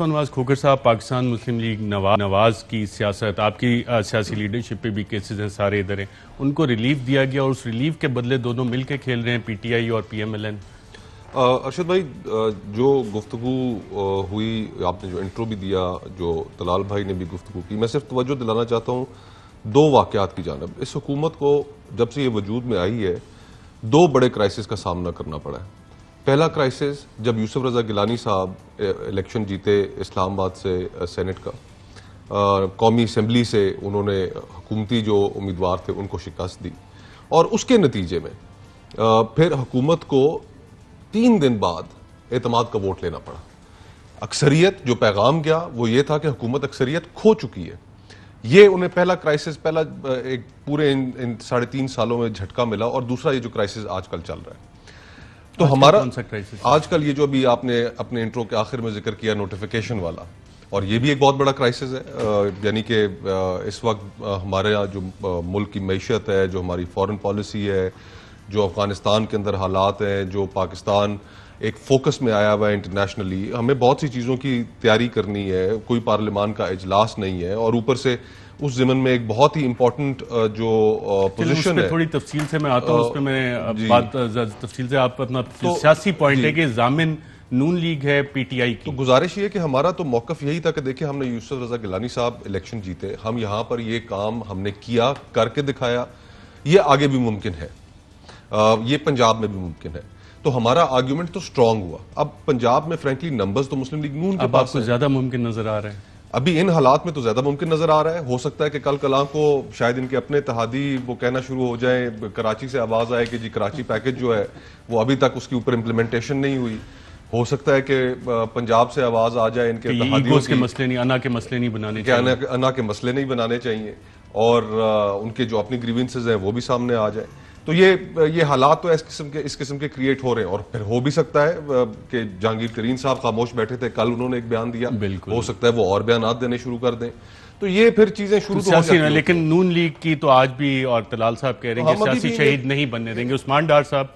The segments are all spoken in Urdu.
نواز کھوکھر صاحب، پاکستان مسلم لیگ نواز کی سیاست، آپ کی سیاسی لیڈرشپ پہ بھی کیسز ہیں، سارے ادھر ہیں، ان کو ریلیف دیا گیا اور اس ریلیف کے بدلے دونوں مل کے کھیل رہے ہیں، پی ٹی آئی اور P M L N. Arshad بھائی، جو گفتگو ہوئی، آپ نے جو انٹرو بھی دیا، جو طلال بھائی نے بھی گفتگو کی، میں صرف توجہ دلانا چاہتا ہوں دو واقعات کی جانب۔ اس حکومت کو جب سے یہ وجود میں آئی ہے، دو بڑے کرائسس کا سامنا کرنا پڑا ہے۔ پہلا کرائسس جب یوسف رضا گیلانی صاحب الیکشن جیتے اسلام آباد سے سینٹ کا، قومی اسمبلی سے انہوں نے حکومتی جو امیدوار تھے ان کو شکست دی، اور اس کے نتیجے میں پھر حکومت کو 3 دن بعد اعتماد کا ووٹ لینا پڑا۔ اکثریت جو پیغام گیا وہ یہ تھا کہ حکومت اکثریت کھو چکی ہے۔ یہ انہیں پہلا کرائسس، پہلا ایک پورے ان 3.5 سالوں میں جھٹکا ملا، اور دوسرا یہ جو کرائسس آج کل چل رہا ہے۔ تو ہمارا آج کل یہ جو ابھی آپ نے اپنے انٹرو کے آخر میں ذکر کیا نوٹیفیکیشن والا، اور یہ بھی ایک بہت بڑا کرائسس ہے، یعنی کہ اس وقت ہمارے یہاں جو ملک کی معیشت ہے، جو ہماری فارن پالیسی ہے، جو افغانستان کے اندر حالات ہیں، جو پاکستان ایک فوکس میں آیا ہوا ہے انٹرنیشنلی، ہمیں بہت سی چیزوں کی تیاری کرنی ہے، کوئی پارلیمان کا اجلاس نہیں ہے، اور اوپر سے اس ضمن میں ایک بہت ہی امپورٹنٹ جو پوزیشن ہے۔ تھوڑی تفصیل سے میں آتا ہوں، اس پہ میں بات تفصیل سے، آپ اپنا سیاسی پوائنٹ ہے کہ ضامن نون لیگ ہے پی ٹی آئی کی۔ تو گزارش یہ کہ ہمارا تو موقف یہی تھا کہ دیکھیں، ہم نے یوسف رضا گیلانی صاحب الیکشن جیتے، ہم یہاں پر یہ کام ہم نے کیا، کر کے دکھایا، یہ آگے بھی ممکن ہے، یہ پنجاب میں بھی ممکن ہے، تو ہمارا آرگیومنٹ تو سٹرونگ ہوا۔ اب پنجاب میں فرینکلی نمبرز تو مسلم لیگ نون کے پاس کو زیادہ ممکن نظر آ رہا ہے، ابھی ان حالات میں تو زیادہ ممکن نظر آ رہا ہے۔ ہو سکتا ہے کہ کل کلاں کو شاید ان کے اپنے اتحادی وہ کہنا شروع ہو جائیں، کراچی سے آواز آئے کہ جی کراچی پیکج جو ہے وہ ابھی تک اس کے اوپر امپلیمنٹیشن نہیں ہوئی۔ ہو سکتا ہے کہ پنجاب سے آواز آ جائے ان کے اتحادیوں کے مسئلے نہیں، انا کے مسئلے نہیں بنانے چاہیے، انا کے مسئلے نہیں بنانے چاہیے، اور ان کے جو اپنی گریونسز ہیں وہ بھی سامنے آ جائیں۔ تو یہ حالات تو اس قسم کے کریٹ ہو رہے ہیں، اور پھر ہو بھی سکتا ہے کہ جہانگیر ترین صاحب خاموش بیٹھے تھے، کل انہوں نے ایک بیان دیا، ہو سکتا ہے وہ اور بیانات دینے شروع کر دیں، تو یہ پھر چیزیں شروع تو ہو جاتی ہیں۔ لیکن نون لیگ کی تو آج بھی، اور طلال صاحب کہہ رہے ہیں کہ سیاسی شہید نہیں بننے دیں گے۔ عثمان ڈار صاحب،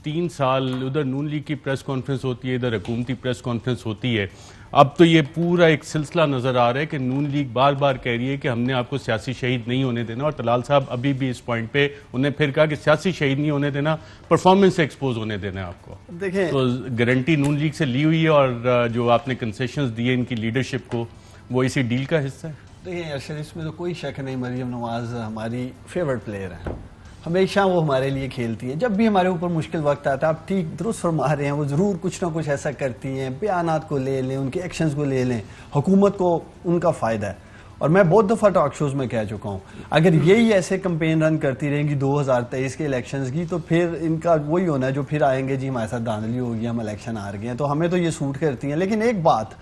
3 سال ادھر نون لیگ کی پریس کانفرنس ہوتی ہے، ادھر حکومتی پریس کانفرنس ہوتی ہے، اب تو یہ پورا ایک سلسلہ نظر آ رہا ہے کہ نون لیگ بار بار کہہ رہی ہے کہ ہم نے آپ کو سیاسی شہید نہیں ہونے دینا، اور طلال صاحب ابھی بھی اس پوائنٹ پہ انہیں پھر کہا کہ سیاسی شہید نہیں ہونے دینا، پرفارمنس سے ایکسپوز ہونے دینا آپ کو۔ دیکھیں، تو گارنٹی نون لیگ سے لی ہوئی ہے، اور جو آپ نے کنسیشنز دیے ان کی لیڈرشپ کو، وہ اسی ڈیل کا حصہ ہے۔ دیکھیں ارشد، اس میں تو کوئی شک نہیں، مریم نواز ہماری فیورٹ پلیئر ہے، ہمیشہ وہ ہمارے لیے کھیلتی ہے، جب بھی ہمارے اوپر مشکل وقت آتا ہے، آپ ٹھیک درست فرما رہے ہیں، وہ ضرور کچھ نہ کچھ ایسا کرتی ہیں، بیانات کو لے لیں، ان کے ایکشنز کو لے لیں، حکومت کو ان کا فائدہ ہے۔ اور میں بہت دفعہ ٹاک شوز میں کہہ چکا ہوں، اگر یہی ایسے کمپین رن کرتی رہیں گی 2023 کے الیکشنز کی، تو پھر ان کا وہی ہونا ہے جو پھر آئیں گے، جی ہمارے ساتھ دھاندلی ہو گئی، ہم الیکشن ہار گئے ہیں، تو ہمیں تو یہ سوٹ کرتی ہیں۔ لیکن ایک بات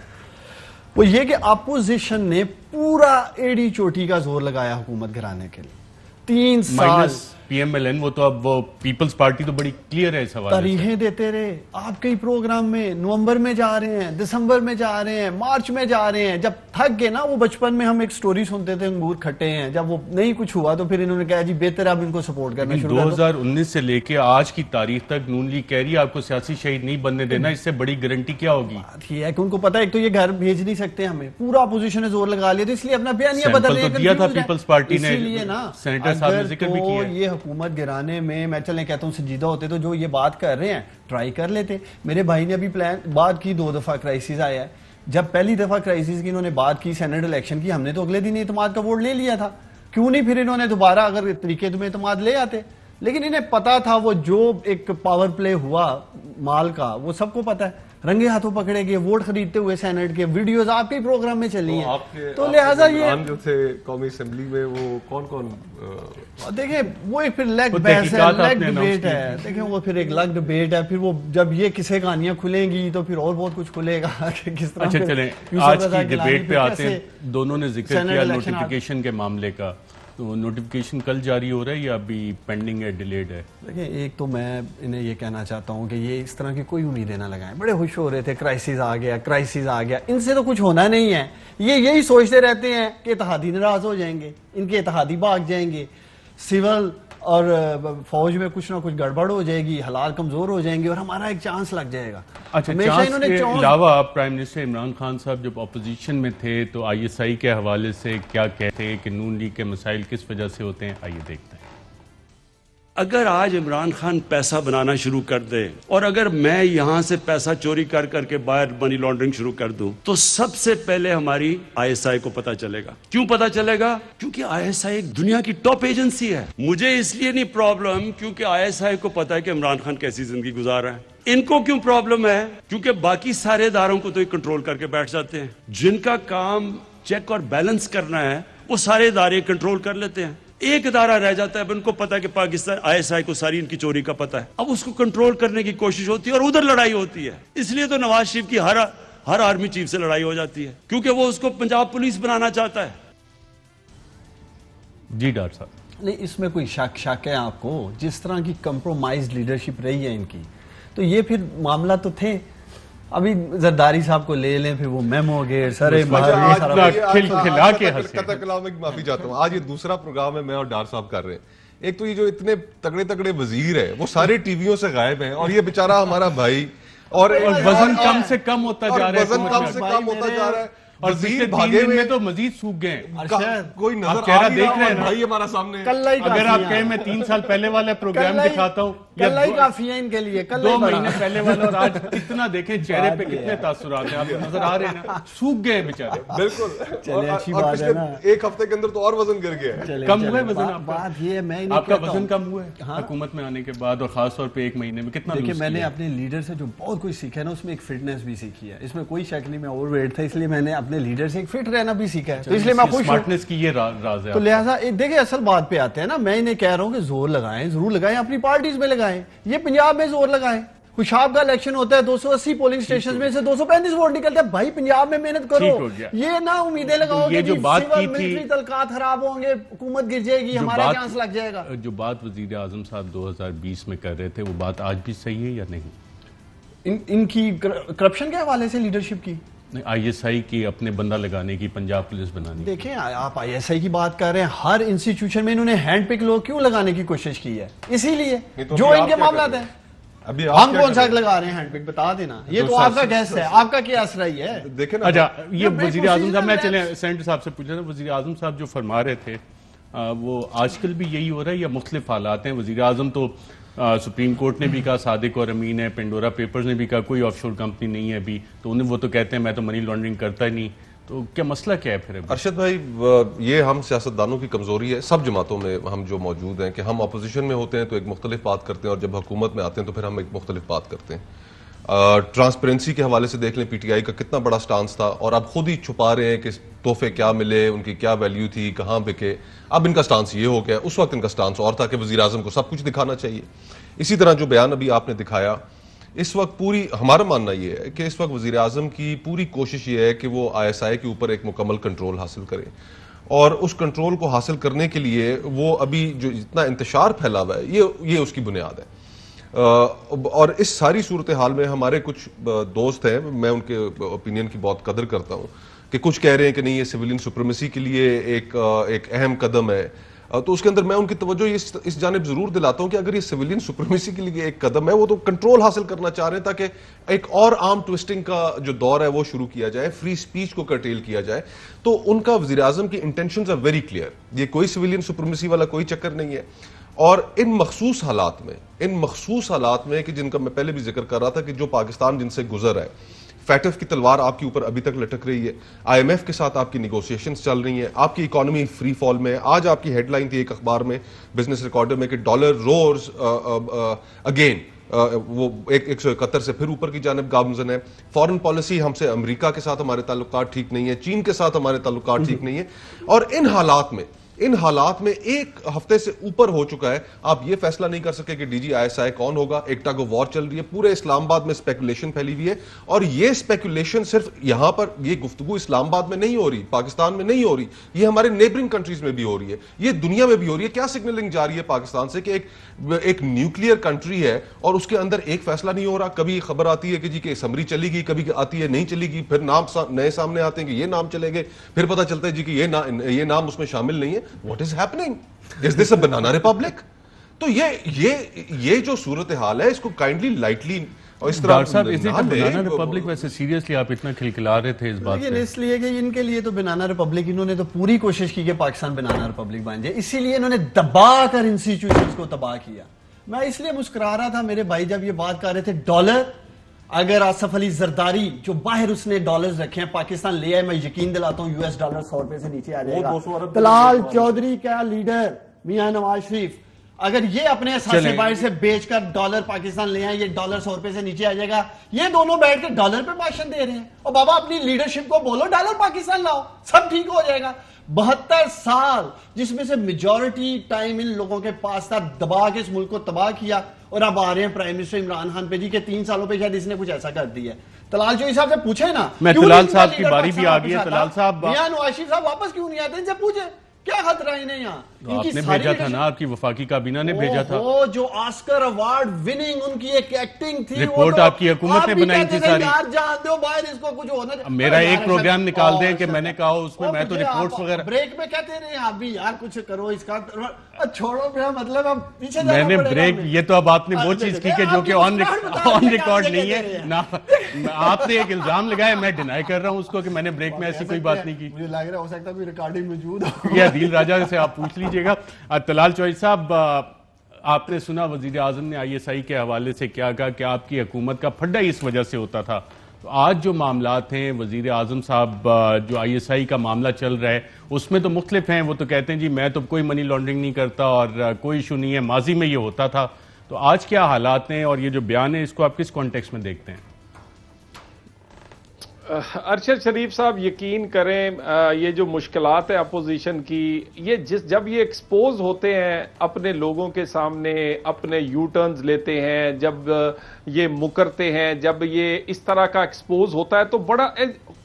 وہ یہ کہ اپوزیشن نے پورا ایڑی چوٹی کا زور لگایا حکومت گھرانے کے لیے، 3 سال پی ایم ایل این، وہ تو اب وہ پیپلز پارٹی تو بڑی کلیئر ہے اس حوالے سے، تاریخیں دیتے رہے آپ کئی پروگرام میں، نومبر میں جا رہے ہیں، دسمبر میں جا رہے ہیں، مارچ میں جا رہے ہیں، جب تھک گئے نا، وہ بچپن میں ہم ایک سٹوری سنتے تھے انگور کھٹے ہیں، جب وہ نہیں کچھ ہوا تو پھر انہوں نے کہا جی بہتر اب ان کو سپورٹ کرنا شروع کر دو۔ 2019 سے لے کے آج کی تاریخ تک نون لیگ کہہ رہی ہے آپ کو سیاسی شہید نہیں بننے دینا، اس سے بڑی گارنٹی کیا ہوگی؟ یہ ہے کہ ان کو پتا ہے ایک تو یہ گھر بھیج نہیں سکتے ہمیں، پورا اپوزیشن نے زور لگا لیا، تو اس لیے اپنا بیانیہ بدل رہے ہیں، دیا تھا پیپلز پارٹی نے، اسی لیے نا سینیٹر صاحب نے ذکر بھی کیا، یہ حکومت گرانے میں چلیں کہتا ہوں سنجیدہ ہوتے تو جو یہ بات کر رہے ہیں ٹرائی کر لیتے۔ میرے بھائی نے ابھی بات کی 2 دفعہ کرائسس آیا ہے، جب پہلی دفعہ کرائسس کی انہوں نے بات کی، سینٹ الیکشن کی، ہم نے تو اگلے دن اعتماد کا ووٹ لے لیا تھا، کیوں نہیں پھر انہوں نے دوبارہ اگر طریقے تمہیں اعتماد لے آتے؟ لیکن انہیں پتا تھا وہ جو ایک پاور پلے ہوا مال کا، وہ سب کو پتا ہے، رنگے ہاتھوں پکڑے گئے، ووٹ خریدتے ہوئے سینٹ کے، ویڈیوز آپ کے پروگرام میں چلی ہیں، تو لہٰذا یہ جو تھے قومی اسمبلی میں وہ کون دیکھیں وہ ایک پھر لیگ بحث ہے، لیگ ڈبیٹ ہے، دیکھیں وہ پھر ایک لیگ ڈبیٹ ہے، پھر وہ جب یہ کسے کہانیاں کھلیں گی تو پھر اور بہت کچھ کھلے گا کہ کس طرح۔ اچھا چلیں آج کی ڈبیٹ پہ آتے ہیں، دونوں نے ذکر کیا نوٹیفیکیشن کے معاملے کا، تو نوٹیفیکیشن کل جاری ہو رہا ہے یا ابھی پینڈنگ ہے، ڈیلیڈ ہے؟ دیکھیں ایک تو میں انہیں یہ کہنا چاہتا ہوں کہ یہ اس طرح کی کوئی امیدیں نہ لگائیں، بڑے خوش ہو رہے تھے کرائسس آ گیا، کرائسس آ گیا، ان سے تو کچھ ہونا نہیں ہے، یہ یہی سوچتے رہتے ہیں کہ اتحادی ناراض ہو جائیں گے، ان کے اتحادی بھاگ جائیں گے، سول اور فوج میں کچھ نہ کچھ گڑبڑ ہو جائے گی, حالات کمزور ہو جائیں گے اور ہمارا ایک چانس لگ جائے گا. اچھا, چانس کے علاوہ پرائم منسٹر عمران خان صاحب جب اپوزیشن میں تھے تو آئی ایس آئی کے حوالے سے کیا کہتے ہیں کہ نون لیگ کے مسائل کس وجہ سے ہوتے ہیں, آئیے دیکھتے ہیں. اگر آج عمران خان پیسہ بنانا شروع کر دے اور اگر میں یہاں سے پیسہ چوری کر کر کے باہر منی لانڈرنگ شروع کر دوں تو سب سے پہلے ہماری آئی ایس آئی کو پتا چلے گا. کیوں پتا چلے گا؟ کیونکہ آئی ایس آئی ایک دنیا کی ٹاپ ایجنسی ہے. مجھے اس لیے نہیں پرابلم کیونکہ آئی ایس آئی کو پتا ہے کہ عمران خان کیسی زندگی گزار رہا ہے. ان کو کیوں پرابلم ہے؟ کیونکہ باقی سارے اداروں کو تو یہ کنٹرول کر کے بیٹھ جاتے ہیں. جن کا کام چیک اور بیلنس کرنا ہے وہ سارے ادارے کنٹرول کر لیتے ہیں. ایک ادارہ رہ جاتا ہے, اب ان کو پتا کہ پاکستان آئی ایس آئی کو ساری ان کی چوری کا پتا ہے. اب اس کو کنٹرول کرنے کی کوشش ہوتی ہے اور ادھر لڑائی ہوتی ہے. اس لیے تو نواز شریف کی ہر آرمی چیف سے لڑائی ہو جاتی ہے کیونکہ وہ اس کو پنجاب پولیس بنانا چاہتا ہے. جی ڈاکٹر صاحب. نہیں, اس میں کوئی شک ہے آپ کو؟ جس طرح کی کمپرومائز لیڈرشپ رہی ہے ان کی, تو یہ پھر معاملہ تو تھے. ابھی زرداری صاحب کو لے لیں, پھر وہ میمو گے سارے کھلا کے معافی چاہتا ہوں. آج یہ دوسرا پروگرام ہے میں اور ڈار صاحب کر رہے ہیں. ایک تو یہ جو اتنے تگڑے تگڑے وزیر ہیں وہ سارے ٹی ویوں سے غائب ہیں اور یہ بیچارہ ہمارا بھائی اور وزن کم سے کم ہوتا جا رہا ہے, وزن کم سے کم ہوتا جا رہا ہے اور پچھلے 3 دن میں تو مزید سوکھ گئے. کوئی نظر چہرہ دیکھ رہے ہیں بھائی ہمارا سامنے. اگر آپ کہیں میں 3 سال پہلے والا پروگرام دکھاتا ہوں, کل ہی کافی ہے ان کے لیے, 2 مہینے پہلے والا, اور آج کتنا دیکھیں چہرے پہ کتنے تاثرات ہیں آپ کو نظر آ رہے ہیں نا, سوکھ گئے بیچارے. بالکل, اور پچھلے ایک ہفتے کے اندر تو اور وزن گر گیا ہے. کم ہوا ہے وزن آپ کا؟ بات یہ ہے, میں آپ کا وزن کم ہوا ہے حکومت میں آنے کے بعد, اور خاص طور پہ 1 مہینے میں کتنا؟ دیکھیں, میں نے اپنے لیڈر سے جو بہت کچھ سیکھا ہے نا, اس میں ایک فٹنس بھی سیکھی ہے. اس میں کوئی شک نہیں, میں اوور ویٹ تھا اس لیے میں نے اپنے لیڈر سے ایک فٹ رہنا بھی سیکھا ہے, تو اس لیے میں خوش ہوں. سمارٹنس کی یہ راز ہے. تو لہٰذا دیکھیں اصل بات پہ آتے ہیں نا, میں انہیں کہہ رہا ہوں کہ زور لگائیں, ضرور لگائیں, اپنی پارٹیز میں لگائیں. یہ پنجاب میں زور لگائیں. خوشاب کا الیکشن ہوتا ہے, 280 پولنگ سٹیشنز میں سے 235 ووٹ نکلتے ہیں. بھائی پنجاب میں محنت کرو, یہ نہ امیدیں لگاؤ کہ جو بات کی تھی ملٹری تعلقات خراب ہوں گے, حکومت گر جائے گی, ہمارا چانس لگ جائے گا. جو بات وزیر اعظم صاحب 2020 میں کر رہے تھے, وہ بات آج بھی صحیح ہے یا نہیں؟ ان کی کرپشن کے حوالے سے لیڈرشپ کی, آئی ایس آئی کی اپنے بندہ لگانے کی, پنجاب پولیس بنانے کی. دیکھیں آپ آئی ایس آئی کی بات کر رہے ہیں, ہر انسٹیٹیوشن میں انہوں نے ہینڈ پک لوگ کیوں لگانے کی کوشش کی ہے؟ اسی لیے جو ان کے معاملات ہیں. ہم کون سا لگا رہے ہیں ہینڈ پک, بتا دینا. یہ تو آپ کا گیس ہے, آپ کا کیا اثر ہے؟ دیکھیں نا, اچھا یہ وزیر اعظم صاحب, میں چلیں سینٹر صاحب سے پوچھ رہا تھا, وزیر اعظم صاحب جو فرما رہے تھے وہ آج کل بھی یہی ہو رہا ہے یا مختلف حالات ہیں؟ وزیر اعظم تو سپریم کورٹ نے بھی کہا صادق اور امین ہے, پینڈورا پیپرز نے بھی کہا کوئی آف شور کمپنی نہیں ہے ابھی, تو انہیں وہ تو کہتے ہیں میں تو منی لانڈرنگ کرتا ہی نہیں. تو کیا مسئلہ کیا ہے پھر؟ ارشد بھائی, یہ ہم سیاستدانوں کی کمزوری ہے, سب جماعتوں میں ہم جو موجود ہیں, کہ ہم اپوزیشن میں ہوتے ہیں تو ایک مختلف بات کرتے ہیں اور جب حکومت میں آتے ہیں تو پھر ہم ایک مختلف بات کرتے ہیں. ٹرانسپیرنسی کے حوالے سے دیکھ لیں پی ٹی آئی کا کتنا بڑا سٹانس تھا, اور اب خود ہی چھپا رہے ہیں کہ تحفے کیا ملے, ان کی کیا ویلیو تھی, کہاں بکے. اب ان کا سٹانس یہ ہو گیا, اس وقت ان کا سٹانس اور تھا کہ وزیر اعظم کو سب کچھ دکھانا چاہیے. اسی طرح جو بیان ابھی آپ نے دکھایا, اس وقت پوری ہمارا ماننا یہ ہے کہ اس وقت وزیر اعظم کی پوری کوشش یہ ہے کہ وہ آئی ایس آئی کے اوپر ایک مکمل کنٹرول حاصل کرے, اور اس کنٹرول کو حاصل کرنے کے لیے وہ ابھی جو جتنا انتشار پھیلا ہوا ہے یہ اس کی بنیاد ہے. اور اس ساری صورتحال میں ہمارے کچھ دوست ہیں, میں ان کے اوپینین کی بہت قدر کرتا ہوں, کہ کچھ کہہ رہے ہیں کہ نہیں یہ سویلین سپریمیسی کے لیے ایک اہم قدم ہے. تو اس کے اندر میں ان کی توجہ اس جانب ضرور دلاتا ہوں کہ اگر یہ سویلین سپریمیسی کے لیے ایک قدم ہے, وہ تو کنٹرول حاصل کرنا چاہ رہے ہیں تاکہ ایک اور عام ٹوسٹنگ کا جو دور ہے وہ شروع کیا جائے, فری سپیچ کو کرٹیل کیا جائے. تو ان کا وزیر اعظم کی انٹینشنز آر ویری کلیئر, یہ کوئی سویلین سپریمیسی والا کوئی چکر نہیں ہے. اور ان مخصوص حالات میں کہ جن کا میں پہلے بھی ذکر کر رہا تھا کہ جو پاکستان جن سے گزر ہے, فیٹف کی تلوار آپ کے اوپر ابھی تک لٹک رہی ہے, آئی ایم ایف کے ساتھ آپ کی نیگوسیشنز چل رہی ہیں, آپ کی اکانومی فری فال میں. آج آپ کی ہیڈ لائن تھی ایک اخبار میں, بزنس ریکارڈر میں, کہ ڈالر رورز اگین, وہ 171 سے پھر اوپر کی جانب گامزن ہے. فارن پالیسی ہم سے امریکہ کے ساتھ ہمارے تعلقات ٹھیک نہیں ہیں, چین کے ساتھ ہمارے تعلقات ٹھیک نہیں ہیں. اور ان حالات میں ایک ہفتے سے اوپر ہو چکا ہے, آپ یہ فیصلہ نہیں کر سکے کہ D G I S I کون ہوگا. ایک ٹگ آف وار چل رہی ہے, پورے اسلام آباد میں اسپیکولیشن پھیلی ہوئی ہے, اور یہ اسپیکولیشن صرف یہاں پر, یہ گفتگو اسلام آباد میں نہیں ہو رہی, پاکستان میں نہیں ہو رہی, یہ ہمارے نیبرنگ کنٹریز میں بھی ہو رہی ہے, یہ دنیا میں بھی ہو رہی ہے. کیا سگنلنگ جا رہی ہے پاکستان سے کہ ایک نیوکلیئر کنٹری ہے اور اس کے اندر ایک فیصلہ نہیں ہو رہا. کبھی خبر آتی ہے کہ جی کہ اسمبلی چلی گئی, کبھی آتی ہے نہیں چلی گئی, پھر نام نئے سامنے آتے ہیں کہ یہ نام چلے گئے, پھر پتہ چلتا ہے جی کہ یہ نام اس میں شامل نہیں ہے. What is happening? Is this a banana republic? تو یہ جو صورتحال ہے اس کو کائنڈلی لائٹلی اور اس طرح ڈاکٹر صاحب اس بنانا ریپبلک ویسے سیریسلی آپ اتنا کھلکھلا رہے تھے اس بات لیکن اس لیے کہ ان کے لیے تو بنانا ریپبلک انہوں نے تو پوری کوشش کی کہ پاکستان بنانا ریپبلک بن جائے, اسی لیے انہوں نے دبا کر انسٹیٹیوشنز کو تباہ کیا. میں اس لیے مسکرا رہا تھا میرے بھائی جب یہ بات کر رہے تھے ڈالر, اگر آصف علی زرداری جو باہر اس نے ڈالرز رکھے ہیں پاکستان لے آئے, میں یقین دلاتا ہوں US ڈالر 100 روپے سے نیچے آ جائے گا. طلال چودھری کا لیڈر میاں نواز شریف اگر یہ اپنے اثاثے باہر سے بیچ کر ڈالر پاکستان لے آئیں, یہ ڈالر 100 روپے سے نیچے آ جائے گا. یہ دونوں بیٹھ کے ڈالر پہ بھاشن دے رہے ہیں, اور بابا اپنی لیڈرشپ کو بولو ڈالر پاکستان لاؤ, سب ٹھیک ہو جائے گا. 72 سال جس میں سے میجورٹی ٹائم ان لوگوں کے پاس تھا, دبا کے اس ملک کو تباہ کیا, اور اب آ رہے ہیں پرائم منسٹر عمران خان پہ جی کہ 3 سالوں پہ شاید اس نے کچھ ایسا کر دیا ہے. طلال چوہدری صاحب سے پوچھیں نا, میں طلال صاحب کی باری بھی آ گئی ہے. طلال صاحب میاں نواز شریف صاحب واپس کیوں نہیں آتے, ان سے پوچھیں کیا خطرہ انہیں یہاں. آپ نے بھیجا تھا نا, آپ کی وفاقی کابینہ نے بھیجا تھا. وہ جو آسکر ایوارڈ وننگ ان کی ایک ایکٹنگ تھی, رپورٹ آپ کی حکومت نے بنائی تھی ساری. یار جان دو باہر اس کو کچھ ہونا. میرا ایک پروگرام نکال دیں کہ میں نے کہا اس میں تو رپورٹس وغیرہ بریک میں کہتے رہے آپ بھی یار کچھ کرو اس کا, چھوڑو میرا مطلب اب پیچھے میں نے بریک, یہ تو اب آپ نے وہ چیز کی کہ جو کہ آن ریکارڈ نہیں ہے نا. آپ نے ایک الزام لگایا, میں ڈینائی کر رہا ہوں اس کو کہ میں نے بریک میں ایسی کوئی بات نہیں کی. مجھے لگ رہا ہو سکتا ہے ریکارڈنگ موجود ہو. یہ عدیل راجہ سے آپ پوچھ لیجئے گا. طلال چوہدری صاحب, آپ نے سنا وزیر اعظم نے ISI کے حوالے سے کیا کہا کہ آپ کی حکومت کا پھڈا اس وجہ سے ہوتا تھا. تو آج جو معاملات ہیں, وزیر اعظم صاحب جو ISI کا معاملہ چل رہا ہے اس میں تو مختلف ہیں. وہ تو کہتے ہیں جی میں تو کوئی منی لانڈرنگ نہیں کرتا اور کوئی ایشو نہیں ہے, ماضی میں یہ ہوتا تھا. تو آج کیا حالات ہیں, اور یہ جو بیان ہے اس کو آپ کس کانٹیکس میں دیکھتے ہیں؟ ارشد شریف صاحب یقین کریں, یہ جو مشکلات ہیں اپوزیشن کی, یہ جب یہ ایکسپوز ہوتے ہیں اپنے لوگوں کے سامنے, اپنے یو ٹرنز لیتے ہیں, جب یہ مکرتے ہیں, جب یہ اس طرح کا ایکسپوز ہوتا ہے تو بڑا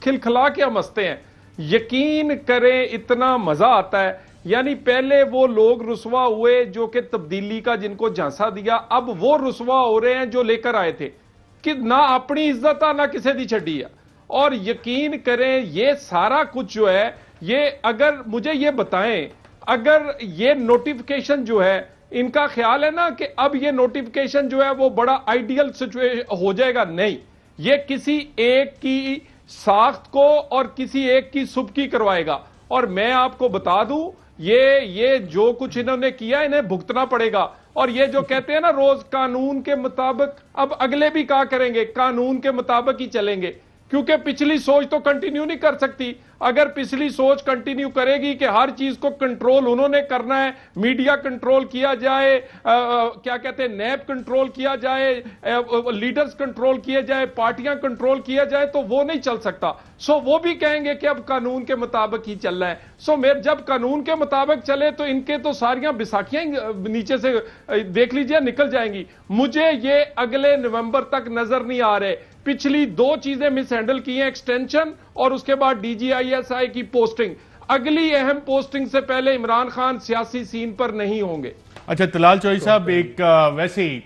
کھلکھلا کے ہم ہنستے ہیں. یقین کریں اتنا مزہ آتا ہے. یعنی پہلے وہ لوگ رسوا ہوئے جو کہ تبدیلی کا جن کو جھانسا دیا, اب وہ رسوا ہو رہے ہیں جو لے کر آئے تھے کہ نہ اپنی عزت نہ کسی دی چھڈی ہے. اور یقین کریں یہ سارا کچھ جو ہے, یہ اگر مجھے یہ بتائیں, اگر یہ نوٹیفیکیشن جو ہے ان کا خیال ہے نا کہ اب یہ نوٹیفیکیشن جو ہے وہ بڑا آئیڈیل سچویشن ہو جائے گا, نہیں. یہ کسی ایک کی ساخت کو اور کسی ایک کی سبکی کروائے گا. اور میں آپ کو بتا دوں یہ جو کچھ انہوں نے کیا انہیں بھگتنا پڑے گا. اور یہ جو کہتے ہیں نا روز قانون کے مطابق, اب اگلے بھی کہا کریں گے قانون کے مطابق ہی چلیں گے, کیونکہ پچھلی سوچ تو کنٹینیو نہیں کر سکتی. اگر پچھلی سوچ کنٹینیو کرے گی کہ ہر چیز کو کنٹرول انہوں نے کرنا ہے, میڈیا کنٹرول کیا جائے, کیا کہتے ہیں نیب کنٹرول کیا جائے, لیڈرز کنٹرول کیے جائے, پارٹیاں کنٹرول کیا جائے, تو وہ نہیں چل سکتا. سو وہ بھی کہیں گے کہ اب قانون کے مطابق ہی چل رہا ہے. سو جب قانون کے مطابق چلے تو ان کے تو ساریاں بیساکھیاں نیچے سے دیکھ لیجئے نکل جائیں گی. مجھے یہ اگلے نومبر تک نظر نہیں آ رہے. پچھلی 2 چیزیں مس ہینڈل کی ہیں, ایکسٹینشن اور اس کے بعد DGISI کی پوسٹنگ. اگلی اہم پوسٹنگ سے پہلے عمران خان سیاسی سین پر نہیں ہوں گے. اچھا طلال چوہدری صاحب, ایک ویسے ہی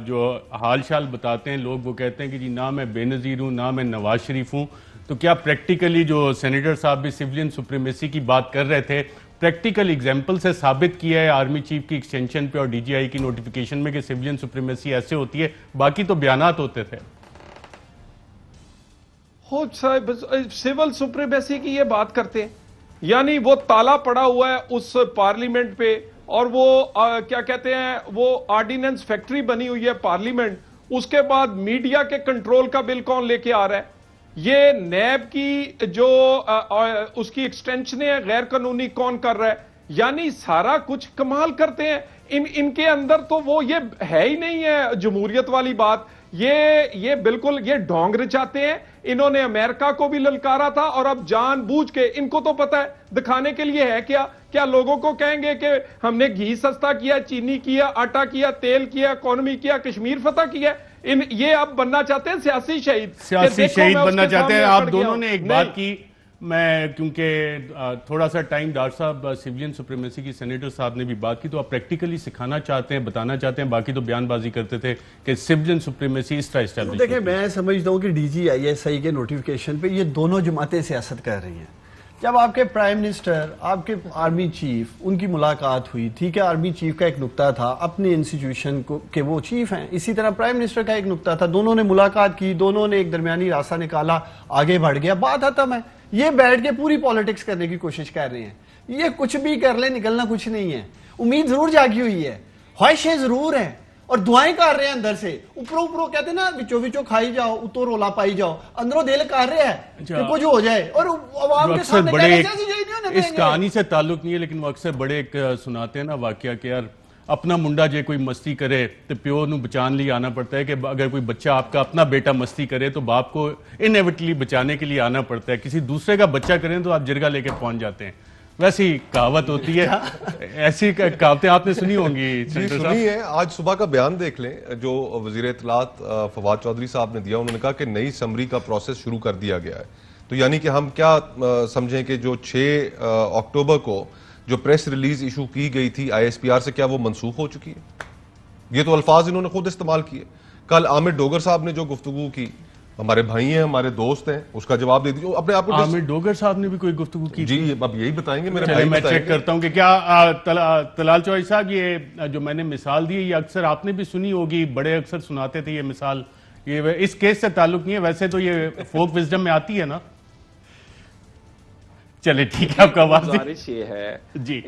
جو حال شال بتاتے ہیں لوگ, وہ کہتے ہیں کہ جی نہ میں بے نظیر ہوں نہ میں نواز شریف ہوں. تو کیا پریکٹیکلی جو سینیٹر صاحب بھی سویلین سپریمیسی کی بات کر رہے تھے, پریکٹیکل ایگزامپل سے ثابت کیا ہے آرمی چیف کی ایکسٹینشن پہ اور DGI کی نوٹیفیکیشن میں کہ سویلین سپریمیسی ایسے ہوتی ہے, باقی تو بیانات ہوتے تھے. سول سپریمیسی کی یہ بات کرتے ہیں, یعنی وہ تالا پڑا ہوا ہے اس پارلیمنٹ پہ, اور وہ کیا کہتے ہیں وہ آرڈیننس فیکٹری بنی ہوئی ہے پارلیمنٹ. اس کے بعد میڈیا کے کنٹرول کا بل کون لے کے آ رہا ہے, یہ نیب کی جو اس کی ایکسٹینشن ہے غیر قانونی کون کر رہا ہے. یعنی سارا کچھ کمال کرتے ہیں. ان کے اندر تو وہ یہ ہے ہی نہیں ہے جمہوریت والی بات. یہ بالکل یہ ڈھونگ رچاتے ہیں. انہوں نے امریکہ کو بھی للکارا تھا, اور اب جان بوجھ کے ان کو تو پتا ہے دکھانے کے لیے ہے کیا لوگوں کو کہیں گے کہ ہم نے گھی سستا کیا, چینی کیا, آٹا کیا, تیل کیا, اکانومی کیا, کشمیر فتح کیا. یہ اب بننا چاہتے ہیں سیاسی شہید بننا چاہتے ہیں. آپ دونوں نے ایک بات کی, میں کیونکہ تھوڑا سا ٹائم ڈاکٹر صاحب سویلین سپریمیسی کی سینیٹر صاحب نے بھی بات کی, تو آپ پریکٹیکلی سکھانا چاہتے ہیں, بتانا چاہتے ہیں, باقی تو بیان بازی کرتے تھے کہ سویلین سپریمیسی اس طرح اسٹیبلش. دیکھیں میں سمجھتا ہوں کہ DGISI کے نوٹیفیکیشن پہ یہ دونوں جماعتیں سیاست کر رہی ہیں, جب آپ کے پرائم منسٹر، آپ کے آرمی چیف، ان کی ملاقات ہوئی، ٹھیک ہے، آرمی چیف کا ایک نقطہ تھا اپنی انسٹیٹیوشن کو کہ وہ چیف ہیں، اسی طرح پرائم منسٹر کا ایک نقطہ تھا، دونوں نے ملاقات کی، دونوں نے ایک درمیانی راستہ نکالا، آگے بڑھ گیا، بات ختم ہے۔ یہ بیٹھ کے پوری پالیٹکس کرنے کی کوشش کر رہے ہیں، یہ کچھ بھی کر لیں نکلنا کچھ نہیں ہے۔ امید ضرور جاگی ہوئی ہے، خواہشیں ضرور ہیں، اور دعائیں کر رہے ہیں اندر سے، اوپروں کہتے ہیں نا وچو وچو کھائی جاؤ اتو رولا پائی جاؤ، اندروں دل کر رہے ہیں کہ کچھ ہو جائے، اور عوام کے سامنے کہہ رہے ہیں اس کہانی سے تعلق نہیں ہے، لیکن وہ اکثر بڑے ایک سناتے ہیں نا واقعہ کہ یار اپنا منڈا جے کوئی مستی کرے تو پیو نو بچان لیے آنا پڑتا ہے، کہ اگر کوئی بچہ آپ کا اپنا بیٹا مستی کرے تو باپ کو انیویٹلی بچانے کے لیے آنا پڑتا ہے، کسی دوسرے کا بچہ کریں تو آپ جرگہ لے کے پہنچ جاتے ہیں۔ ویسی کہاوت ہوتی ہے، ایسی کہاوتیں آپ نے سنی ہوں گی؟ جی سنی ہے۔ آج صبح کا بیان دیکھ لیں جو وزیر اطلاعات فواد چودھری صاحب نے دیا، انہوں نے کہا کہ نئی سمری کا پروسیس شروع کر دیا گیا ہے، تو یعنی کہ ہم کیا سمجھیں کہ جو 6 اکتوبر کو جو پریس ریلیز ایشو کی گئی تھی آئی ایس پی آر سے، کیا وہ منسوخ ہو چکی ہے؟ یہ تو الفاظ انہوں نے خود استعمال کیے۔ کل عامر ڈوگر صاحب نے جو گفتگو کی، ہمارے بھائی ہیں، ہمارے دوست ہیں، اس کا جواب دے دیجیے اپنے آپ کو۔ عامر ڈوگر صاحب نے بھی کوئی گفتگو کی؟ جی اب یہی بتائیں گے، میرے چلیں بھائی میں بتائیں چیک گے۔ کرتا ہوں کہ کیا طلال چوہدری صاحب یہ جو میں نے مثال دی ہے یہ اکثر آپ نے بھی سنی ہوگی، بڑے اکثر سناتے تھے یہ مثال، یہ اس کیس سے تعلق نہیں ہے، ویسے تو یہ فوک وزڈم میں آتی ہے نا؟ چلے ٹھیک ہے، آپ کا گزارش یہ ہے جی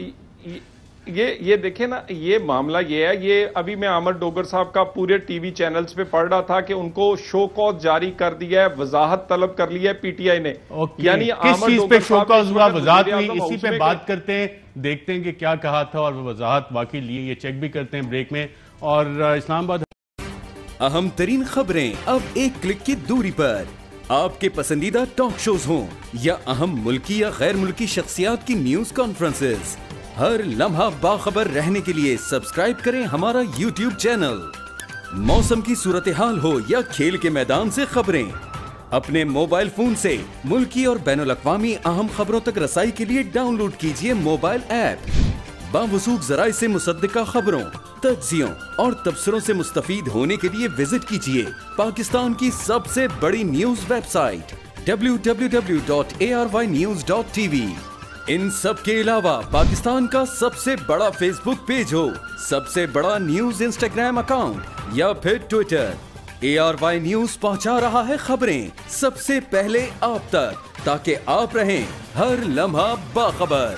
یہ دیکھیں نا، یہ معاملہ یہ ہے، یہ ابھی میں عامر ڈوگر صاحب کا پورے ٹی وی چینلز پہ پڑھ رہا تھا کہ ان کو شو کاز جاری کر دیا ہے، وضاحت طلب کر لی ہے پی ٹی آئی نے۔ یعنی کس چیز پہ شو کاز ہوا، وضاحت ہوئی، اسی پہ بات کرتے ہیں، دیکھتے ہیں کہ کیا کہا تھا اور وضاحت واقعی لیے، یہ چیک بھی کرتے ہیں بریک میں۔ اور اسلام آباد اہم ترین خبریں اب ایک کلک کی دوری پر، آپ کے پسندیدہ ٹاک شوز ہوں یا اہم ملکی یا غیر ملکی شخصیات کی نیوز کانفرنسز، ہر لمحہ باخبر رہنے کے لیے سبسکرائب کریں ہمارا یوٹیوب چینل۔ موسم کی صورتحال ہو یا کھیل کے میدان سے خبریں، اپنے موبائل فون سے ملکی اور بین الاقوامی اہم خبروں تک رسائی کے لیے ڈاؤن لوڈ کیجیے موبائل ایپ۔ باوثوق ذرائع سے مصدقہ خبروں، تجزیوں اور تبصروں سے مستفید ہونے کے لیے وزٹ کیجیے پاکستان کی سب سے بڑی نیوز ویب سائٹ www.arYnews.tv۔ ان سب کے علاوہ پاکستان کا سب سے بڑا فیس بک پیج ہو، سب سے بڑا نیوز انسٹاگرام اکاؤنٹ یا پھر ٹویٹر، ARY نیوز پہنچا رہا ہے خبریں سب سے پہلے آپ تک، تاکہ آپ رہیں ہر لمحہ باخبر۔